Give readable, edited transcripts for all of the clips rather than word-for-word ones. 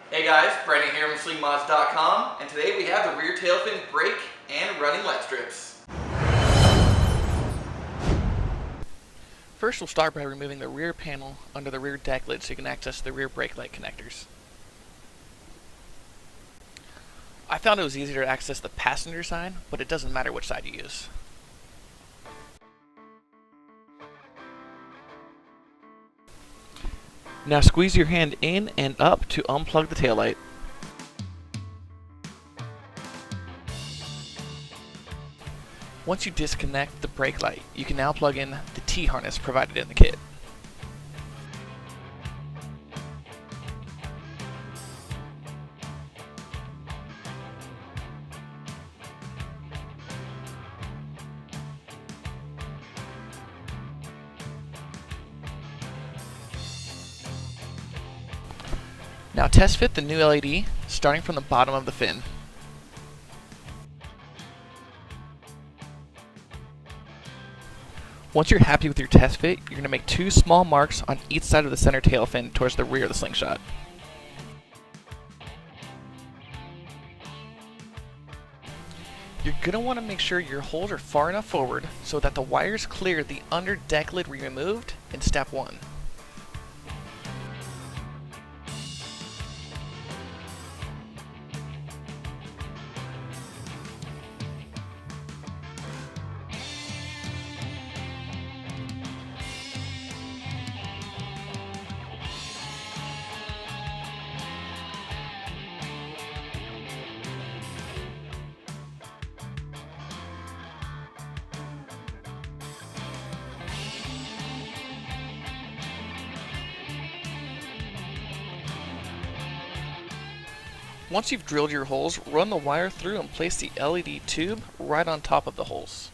Hey guys, Brandon here from Slingmods.com, and today we have the rear tail fin brake and running LED strips. First, we'll start by removing the rear panel under the rear deck lid so you can access the rear brake light connectors. I found it was easier to access the passenger side, but it doesn't matter which side you use. Now squeeze your hand in and up to unplug the taillight. Once you disconnect the brake light, you can now plug in the T-harness provided in the kit. Now test fit the new LED, starting from the bottom of the fin. Once you're happy with your test fit, you're going to make two small marks on each side of the center tail fin towards the rear of the Slingshot. You're going to want to make sure your holes are far enough forward so that the wires clear the under deck lid we removed in step 1. Once you've drilled your holes, run the wire through and place the LED tube right on top of the holes.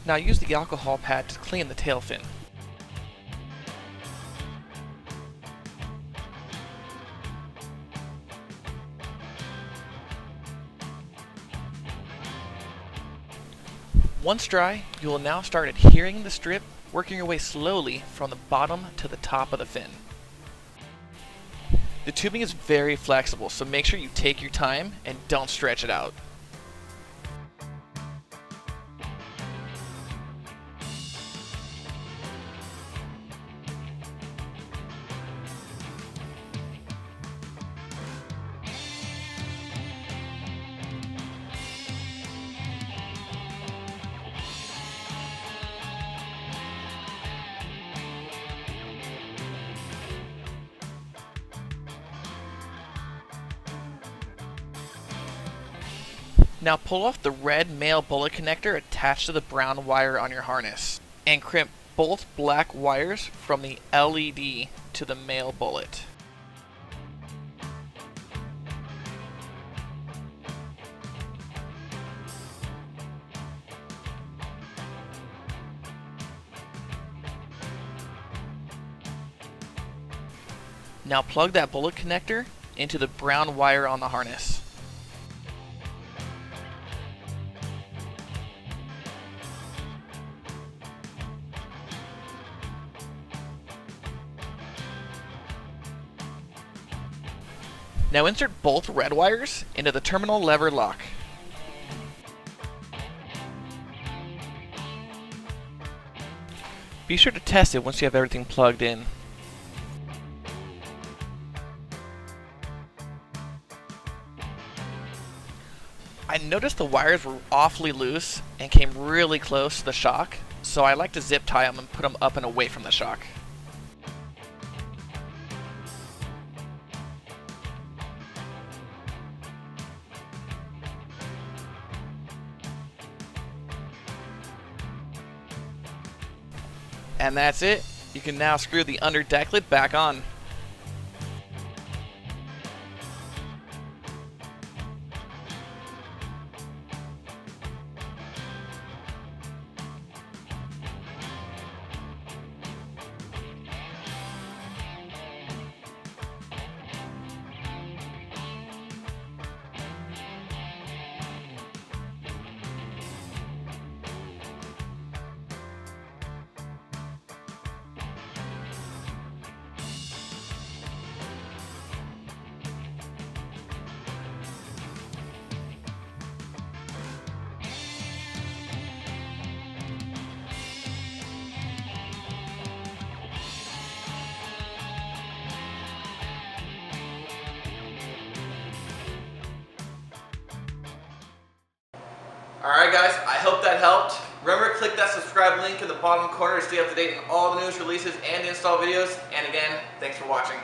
Now use the alcohol pad to clean the tail fin. Once dry, you will now start adhering the strip, working your way slowly from the bottom to the top of the fin. The tubing is very flexible, so make sure you take your time and don't stretch it out. Now pull off the red male bullet connector attached to the brown wire on your harness, and crimp both black wires from the LED to the male bullet. Now plug that bullet connector into the brown wire on the harness. Now insert both red wires into the terminal lever lock. Be sure to test it once you have everything plugged in. I noticed the wires were awfully loose and came really close to the shock, so I like to zip tie them and put them up and away from the shock. And that's it. You can now screw the under deck lid back on. Alright guys, I hope that helped. Remember, click that subscribe link in the bottom corner to stay up to date on all the newest releases and install videos. And again, thanks for watching.